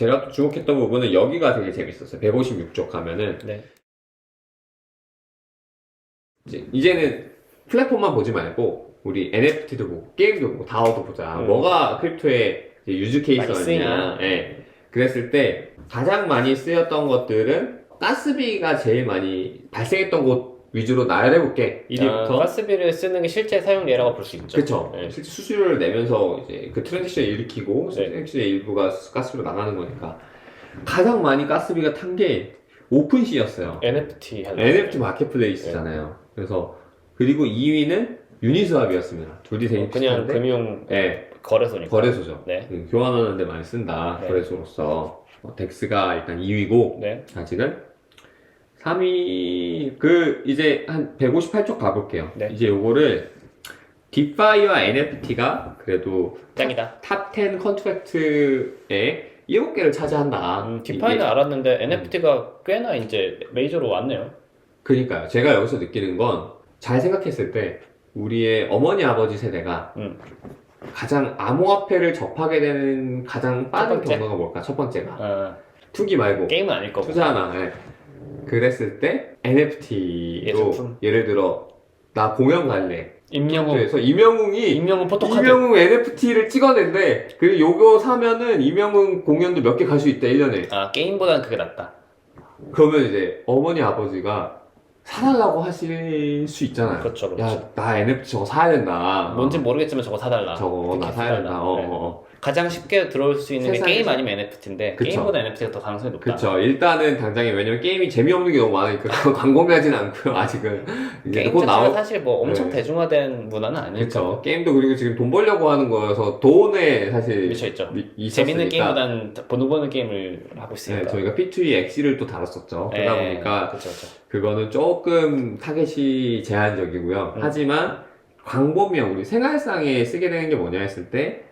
제가 또 주목했던 부분은 여기가 되게 재밌었어요. 156쪽 가면은 네. 이제는 플랫폼만 보지 말고 우리 NFT도 보고 게임도 보고 다오도 보자. 음. 뭐가 크립토의 이제 유즈 케이스가 많이 있냐. 쓰이냐. 예. 그랬을 때 가장 많이 쓰였던 것들은 가스비가 제일 많이 발생했던 곳 위주로 나열해볼게. 1위부터. 가스비를 쓰는 게 실제 사용 예라고 볼 수 있죠. 그쵸. 네. 실제 수수료를 내면서 이제 그 트랜지션을 일으키고 네. 트랜지션의 일부가 가스비로 나가는 거니까 가장 많이 가스비가 탄 게 오픈시였어요. NFT 하는 NFT 마켓플레이스잖아요. 그래서 그리고 2위는 유니스왑이었습니다. 둘이 되게 그냥 비슷한데 금융 네, 거래소니까. 거래소죠. 네. 교환하는데 많이 쓴다. 네. 거래소로서 덱스가 일단 2위고 네. 아직은 3위 이제 한 158쪽 가볼게요. 네. 이제 요거를 디파이와 NFT가 그래도 짱이다. 탑10 컨트랙트에 7개를 차지한다. 디파이는 이게- 알았는데 NFT가 꽤나 이제 메이저로 왔네요. 그러니까요. 제가 여기서 느끼는 건 잘 생각했을 때 우리의 어머니 아버지 세대가 음. 가장 암호화폐를 접하게 되는 가장 빠른 번째? 경로가 뭘까? 첫 번째가 아, 투기 말고 게임은 아닐 거고. 투자나. 예. 그랬을 때 NFT로 예술품? 예를 들어 나 공연 갈래. 임영웅. 그래서 임영웅이 임영웅 포토카드. 이명웅 NFT를 찍어낸대. 그리고 요거 사면은 이명웅 공연도 몇 개 갈 수 있다, 1년에. 아, 게임보다는 그게 낫다. 그러면 이제 어머니 아버지가 사달라고 하실 수 있잖아요. 그렇죠, 그렇죠. 야, 나 NFT 저거 사야 된다. 뭔지 모르겠지만 저거 사달라. 저거 나 티켓 사야 된다. 사달라. 네. 가장 쉽게 들어올 수 있는 게 세상에서- 게임 아니면 NFT인데 그쵸. 게임보다 NFT가 더 가능성이 높다. 그쵸. 일단은 당장에, 왜냐면 게임이 재미없는 게 너무 많으니까 광고하진 않고요, 아직은. 이제 게임 곧 자체가 나올, 사실 뭐 엄청 네. 대중화된 문화는 아니니까. 그쵸. 게임도 그리고 지금 돈 벌려고 하는 거여서 돈에 사실 미쳐있죠. 있었으니까. 재밌는 게임보다는 돈 버는 게임을 하고 네, 있으니까. 저희가 P2E 엑시를 또 다뤘었죠. 그러다 보니까 그쵸, 그쵸. 그거는 조금 타겟이 제한적이고요. 하지만 광범위한 우리 생활상에 쓰게 되는 게 뭐냐 했을 때,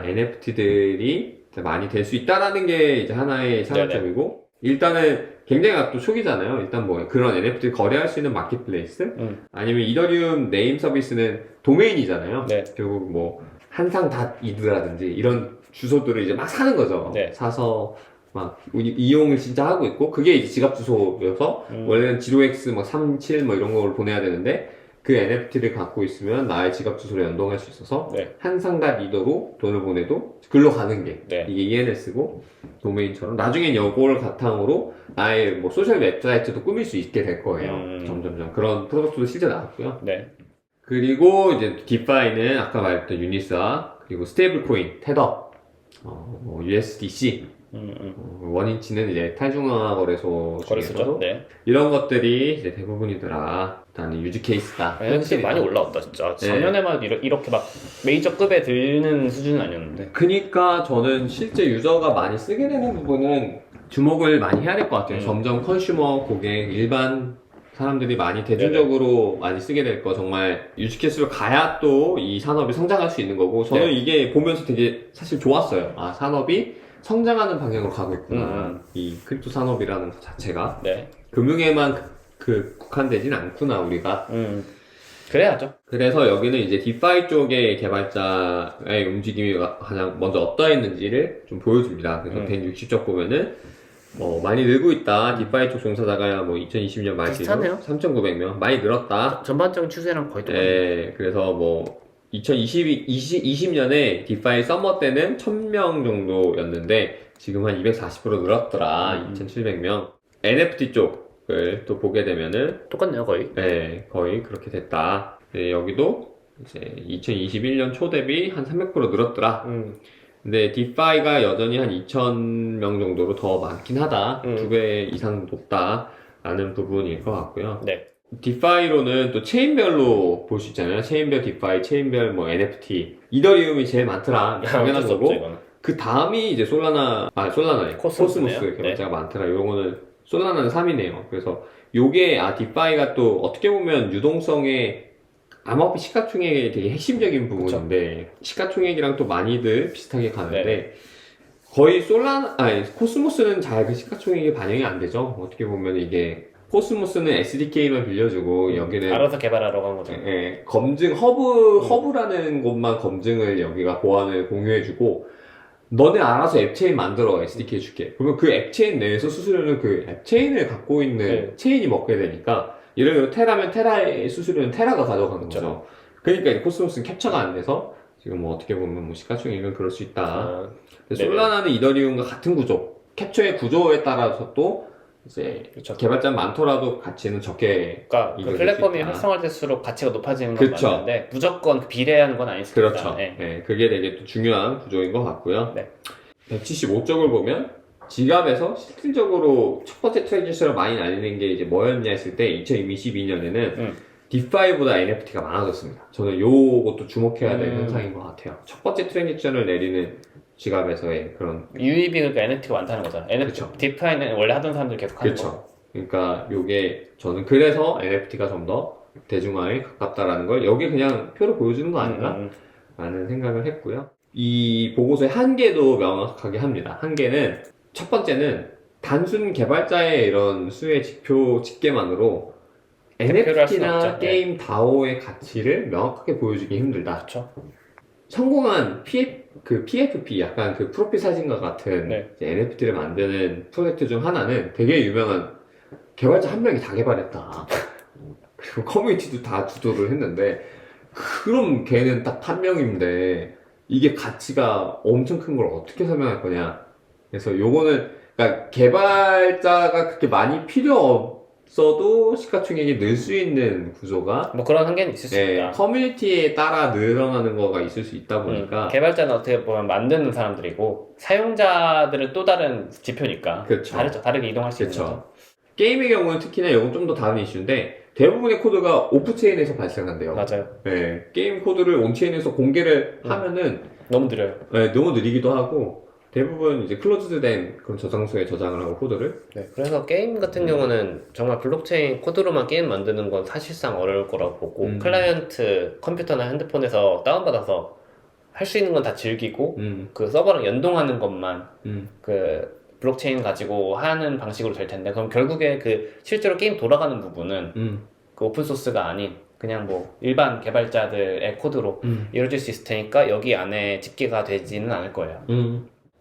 NFT들이 많이 될 수 있다라는 게 이제 하나의 차장점이고, 일단은 굉장히 또 초기잖아요. 일단 뭐 그런 NFT 거래할 수 있는 마켓플레이스, 아니면 이더리움 네임 서비스는 도메인이잖아요. 네. 결국 뭐 한상닷이드라든지 이런 주소들을 이제 막 사는 거죠. 네. 사서 막 이용을 진짜 하고 있고, 그게 이제 지갑 주소여서 원래는 0x 막 37 뭐 이런 걸 보내야 되는데 그 NFT를 갖고 있으면 나의 지갑 주소를 연동할 수 있어서 네. 한상닷 리더로 돈을 보내도 글로 가는 게 네. 이게 ENS고 도메인처럼 나중엔 이걸 바탕으로 나의 뭐 소셜 웹사이트도 꾸밀 수 있게 될 거예요. 점점점 그런 프로덕트도 실제 나왔고요. 네. 그리고 이제 디파이는 아까 말했던 유니스와 그리고 스테이블 코인, 테더, 뭐 USDC, 원인치는 이제 탈중앙화 거래소 거래소죠. 중에서도 네. 이런 것들이 이제 대부분이더라. 일단 유즈 케이스다. NFT 많이 올라왔다 진짜. 작년에만 이렇게 막 메이저급에 드는 수준은 아니었는데. 그니까 저는 실제 유저가 많이 쓰게 되는 부분은 주목을 많이 해야 될 것 같아요. 점점 컨슈머, 고객, 일반 사람들이 많이 대중적으로 많이 쓰게 될 거. 정말 유즈케이스로 가야 또 이 산업이 성장할 수 있는 거고, 저는 네. 이게 보면서 되게 사실 좋았어요. 산업이 성장하는 방향으로 가고 있구나. 이 크립토 산업이라는 것 자체가 네. 금융에만 국한되진 않구나, 우리가. 그래야죠. 그래서 여기는 이제 디파이 쪽의 개발자의 움직임이 가장 먼저 어떠했는지를 좀 보여줍니다. 그래서 160쪽 보면은 많이 늘고 있다. 디파이 쪽 종사자가 뭐 2020년 말 기준 비슷하네요. 3,900명 많이 늘었다. 전반적인 추세랑 거의 똑같네요. 네, 그래서 뭐 2020년에 디파이 서머 때는 1,000명 정도였는데 지금 한 240% 늘었더라. 2,700명. NFT 쪽을 또 보게 되면은 똑같네요 거의. 네, 거의 그렇게 됐다. 네, 여기도 이제 2021년 초 대비 한 300% 늘었더라. 근데 디파이가 여전히 한 2,000명 정도로 더 많긴 하다. 2배 이상 높다. 라는 부분일 것 같고요. 네. 디파이로는 또 체인별로 볼 수 있잖아요. 체인별 디파이, 체인별 뭐 NFT. 이더리움이 제일 많더라. 당연한 거고. 그 다음이 이제 솔라나에 코스모스네요. 코스모스 개발자가 많더라. 이런 거는 솔라나는 3위네요. 그래서 요게 디파이가 또 어떻게 보면 유동성의 암호화폐 시가총액의 되게 핵심적인 부분인데, 시가총액이랑 또 많이들 비슷하게 가는데, 네. 거의 코스모스는 잘 그 시가총액이 반영이 안 되죠. 어떻게 보면 이게 코스모스는 SDK만 빌려주고 여기는 알아서 개발하라고 한 거죠. 검증 허브라는 곳만 검증을 여기가 보안을 공유해주고, 너네 알아서 앱체인 만들어 SDK 해줄게. 그러면 그 앱체인 내에서 수수료는 그 앱체인을 갖고 있는 네. 체인이 먹게 되니까 예를 들어 테라면 테라의 수수료는 테라가 가져가는 거죠. 그렇죠. 그러니까 이제 코스모스는 캡처가 안 돼서 지금 뭐 어떻게 보면 뭐 시가총액은 그럴 수 있다. 근데 네네. 솔라나는 이더리움과 같은 구조, 캡처의 구조에 따라서 또 이제 그렇죠. 개발자 많더라도 가치는 적게 그러니까 그 이겨질 플랫폼이 수 있다. 활성화될수록 가치가 높아지는 건 그쵸. 맞는데 무조건 비례하는 건 아니습니다. 그렇죠. 네. 네, 그게 되게 또 중요한 구조인 것 같고요. 네. 175쪽을 보면 지갑에서 실질적으로 첫 번째 트랜지션을 많이 날리는 게 이제 뭐였냐 했을 때 2022년에는 디파이보다 NFT가 많아졌습니다. 저는 요것도 주목해야 될 현상인 것 같아요. 첫 번째 트랜지션을 내리는 지갑에서의 그런 유입이 그러니까 NFT가 많다는 거죠. 그쵸. 디파이는 원래 하던 사람들이 계속 하는 그쵸. 거. 그러니까 요게 저는 그래서 NFT가 좀 더 대중화에 가깝다라는 걸 여기 그냥 표로 보여주는 거 아닌가? 라는 생각을 했고요. 이 보고서의 한계도 명확하게 합니다. 한계는 첫 번째는 단순 개발자의 이런 수혜 지표 집계만으로 대표를 할 수는 NFT나 없죠. 게임 DAO의 가치를 명확하게 보여주기 힘들다. 그렇죠. 성공한 PFP, 약간 그 프로필 사진과 같은 네. NFT를 만드는 프로젝트 중 하나는 되게 유명한 개발자 한 명이 다 개발했다. 그리고 커뮤니티도 다 주도를 했는데, 그럼 걔는 딱 한 명인데, 이게 가치가 엄청 큰 걸 어떻게 설명할 거냐. 그래서 요거는, 그러니까 개발자가 그렇게 많이 필요 없어도 시가총액이 늘 수 있는 구조가 뭐 그런 한계는 있을 수 네, 있다. 커뮤니티에 따라 늘어나는 거가 있을 수 있다 보니까 개발자는 어떻게 보면 만드는 사람들이고 사용자들은 또 다른 지표니까 그쵸. 다르죠. 다르게 이동할 수 있는 그쵸. 거죠. 게임의 경우는 특히나 이건 좀 더 다른 이슈인데 대부분의 코드가 오프체인에서 발생한대요. 맞아요. 네, 게임 코드를 온체인에서 공개를 하면은 너무 느려요. 네, 너무 느리기도 하고 대부분 이제 클로즈된 그런 저장소에 저장을 하고 코드를 네, 그래서 게임 같은 경우는 정말 블록체인 코드로만 게임 만드는 건 사실상 어려울 거라고 보고 클라이언트 컴퓨터나 핸드폰에서 다운받아서 할 수 있는 건 다 즐기고 그 서버랑 연동하는 것만 그 블록체인 가지고 하는 방식으로 될 텐데 그럼 결국에 그 실제로 게임 돌아가는 부분은 그 오픈소스가 아닌 그냥 뭐 일반 개발자들의 코드로 이루어질 수 있을 테니까 여기 안에 집계가 되지는 않을 거예요.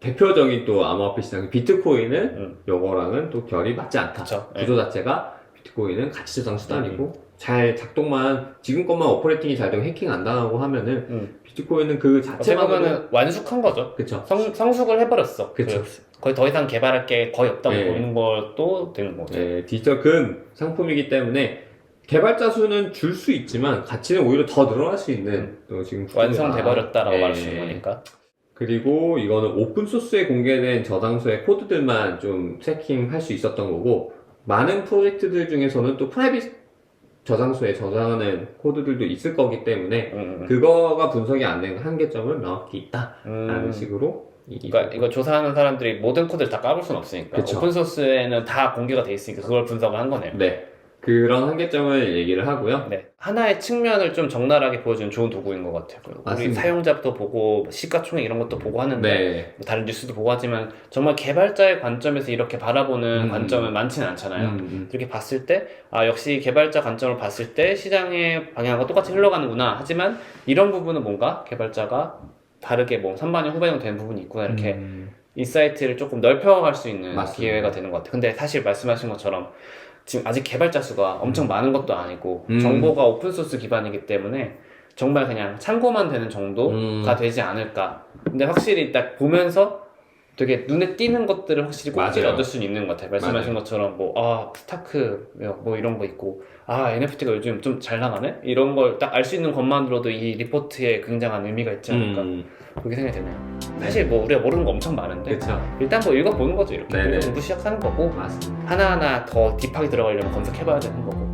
대표적인 또 암호화폐 시장 비트코인은 요거랑은 또 결이 맞지 않다. 그쵸. 구조 자체가 비트코인은 가치 저장 수단이고 잘 작동만 지금 것만 오퍼레이팅이 잘 되고 해킹 안 당하고 하면은 비트코인은 그 어떻게 자체만으로 보면은 완숙한 거죠. 그쵸. 성숙을 해버렸어. 그쵸. 거의 더 이상 개발할 게 거의 없다고 네. 보이는 것도 되는 거죠. 네, 디지털 금 상품이기 때문에 개발자 수는 줄 수 있지만 가치는 오히려 더 늘어날 수 있는 또 지금 완성돼버렸다라고 네. 말할 수 있는 거니까. 그리고 이거는 오픈소스에 공개된 저장소의 코드들만 좀 트래킹할 수 있었던 거고 많은 프로젝트들 중에서는 또 프라이빗 저장소에 저장하는 코드들도 있을 거기 때문에 그거가 분석이 안 된 한계점을 명확히 있다라는 식으로 그러니까 이거 조사하는 사람들이 모든 코드를 다 까볼 수는 없으니까 그쵸. 오픈소스에는 다 공개가 돼 있으니까 그걸 분석을 한 거네요. 네, 그런 한계점을 얘기를 하고요. 네, 하나의 측면을 좀 적나라하게 보여주는 좋은 도구인 것 같아요. 우리 맞습니다. 사용자부터 보고 시가총액 이런 것도 보고 하는데 네. 뭐 다른 뉴스도 보고 하지만 정말 개발자의 관점에서 이렇게 바라보는 관점은 많지는 않잖아요. 이렇게 봤을 때 역시 개발자 관점을 봤을 때 시장의 방향과 똑같이 흘러가는구나. 하지만 이런 부분은 뭔가 개발자가 다르게 뭐 선반영 후반영 되는 부분이 있구나 이렇게 인사이트를 조금 넓혀갈 수 있는 맞습니다. 기회가 되는 것 같아요. 근데 사실 말씀하신 것처럼 지금 아직 개발자 수가 엄청 많은 것도 아니고 정보가 오픈소스 기반이기 때문에 정말 그냥 참고만 되는 정도가 되지 않을까. 근데 확실히 딱 보면서 되게 눈에 띄는 것들을 확실히 꼭지를 맞아요. 얻을 수는 있는 것 같아요. 말씀하신 것처럼 스타크 뭐 이런 거 있고 NFT가 요즘 좀 잘 나가네? 이런 걸 딱 알 수 있는 것만으로도 이 리포트에 굉장한 의미가 있지 않을까 그렇게 생각이 드네요. 사실 뭐 우리가 모르는 거 엄청 많은데 그렇죠. 일단 뭐 읽어보는 거죠. 이렇게 네네. 공부 시작하는 거고 맞습니다. 하나하나 더 딥하게 들어가려면 검색해봐야 되는 거고